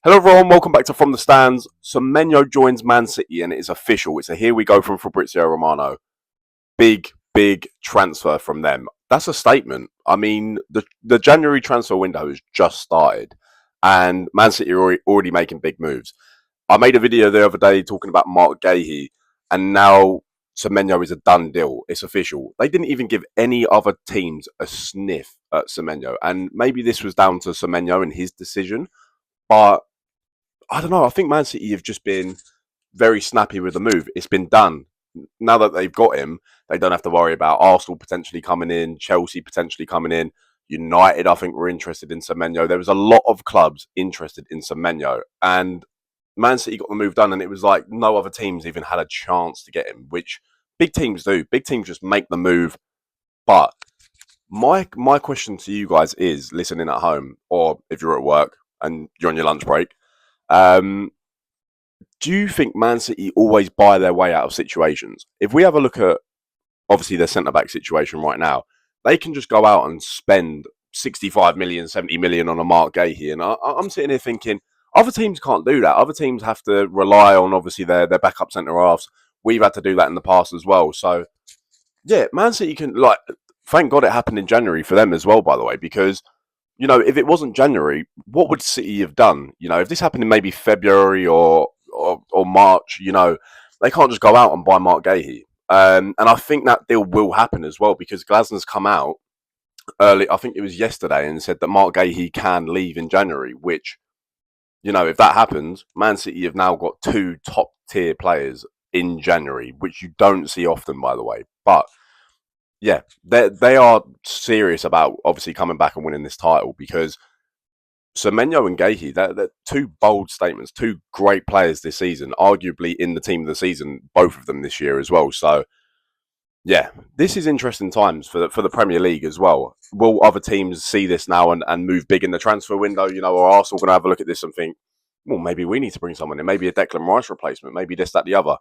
Hello everyone, welcome back to From the Stands. Semenyo joins Man City and it is official. It's a here we go from Fabrizio Romano. Big transfer from them. That's a statement. I mean, the January transfer window has just started and Man City are already making big moves. I made a video the other day talking about Mark Gahey and now Semenyo is a done deal. It's official. They didn't even give any other teams a sniff at Semenyo, and maybe this was down to Semenyo and his decision, but I don't know. I think Man City have just been very snappy with the move. It's been done. Now that they've got him, they don't have to worry about Arsenal potentially coming in, Chelsea potentially coming in. United, I think, were interested in Semenyo. There was a lot of clubs interested in Semenyo, and Man City got the move done, and it was like no other teams even had a chance to get him, which big teams do. Big teams just make the move. But my question to you guys is, listening at home, or if you're at work and you're on your lunch break, um, do you think Man City always buy their way out of situations? If we have a look at obviously their centre back situation right now, they can just go out and spend 65 million, 70 million on a Mark Gahey. And I'm sitting here thinking, other teams can't do that. Other teams have to rely on obviously their backup centre halves. We've had to do that in the past as well. So yeah, Man City can thank God it happened in January for them as well, by the way, because if it wasn't January, what would City have done? If this happened in maybe February or March, they can't just go out and buy Mark Gahey. And I think that deal will happen as well because Glasner's come out early, I think it was yesterday, and said that Mark Gahey can leave in January, which, if that happens, Man City have now got two top tier players in January, which you don't see often, by the way. But yeah, they are serious about obviously coming back and winning this title because Semenyo and Gahey, they're two bold statements, two great players this season, arguably in the team of the season, both of them this year as well. So yeah, this is interesting times for the Premier League as well. Will other teams see this now and move big in the transfer window? Or Arsenal going to have a look at this and think, well, maybe we need to bring someone in, maybe a Declan Rice replacement, maybe this, that, the other.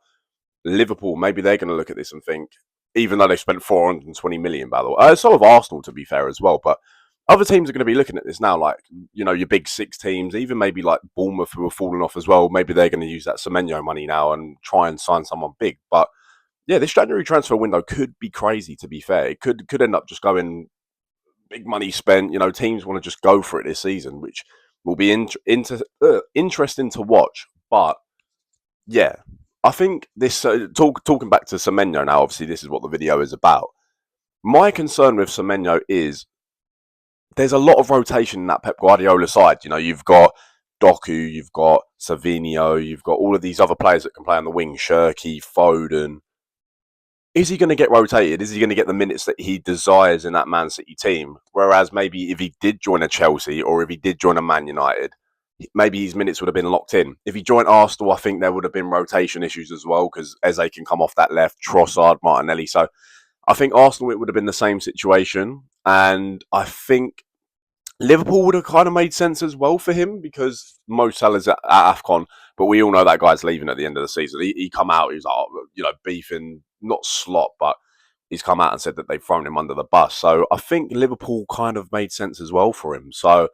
Liverpool, maybe they're going to look at this and think, even though they spent 420 million, by the way, so have Arsenal to be fair as well, but other teams are going to be looking at this now, like your big six teams, even maybe like Bournemouth who are falling off as well. Maybe they're going to use that Semenyo money now and try and sign someone big. But yeah, this January transfer window could be crazy. To be fair, it could end up just going big money spent. Teams want to just go for it this season, which will be interesting to watch. But yeah, I think this talking back to Semenyo now. Obviously, this is what the video is about. My concern with Semenyo is there's a lot of rotation in that Pep Guardiola side. You've got Doku, you've got Savinio, you've got all of these other players that can play on the wing, Shirky, Foden. Is he going to get rotated? Is he going to get the minutes that he desires in that Man City team? Whereas maybe if he did join a Chelsea or if he did join a Man United, maybe his minutes would have been locked in. If he joined Arsenal, I think there would have been rotation issues as well because Eze can come off that left, Trossard, Martinelli. So I think Arsenal, it would have been the same situation. And I think Liverpool would have kind of made sense as well for him because Mo Salah's at AFCON, but we all know that guy's leaving at the end of the season. He come out, he's like, beefing, not slot, but he's come out and said that they've thrown him under the bus. So I think Liverpool kind of made sense as well for him. So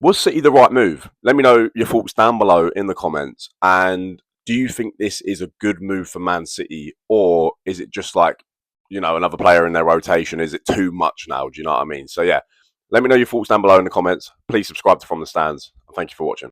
was City the right move? Let me know your thoughts down below in the comments. And do you think this is a good move for Man City, or is it just like, another player in their rotation? Is it too much now? Do you know what I mean? So yeah, let me know your thoughts down below in the comments. Please subscribe to From the Stands. Thank you for watching.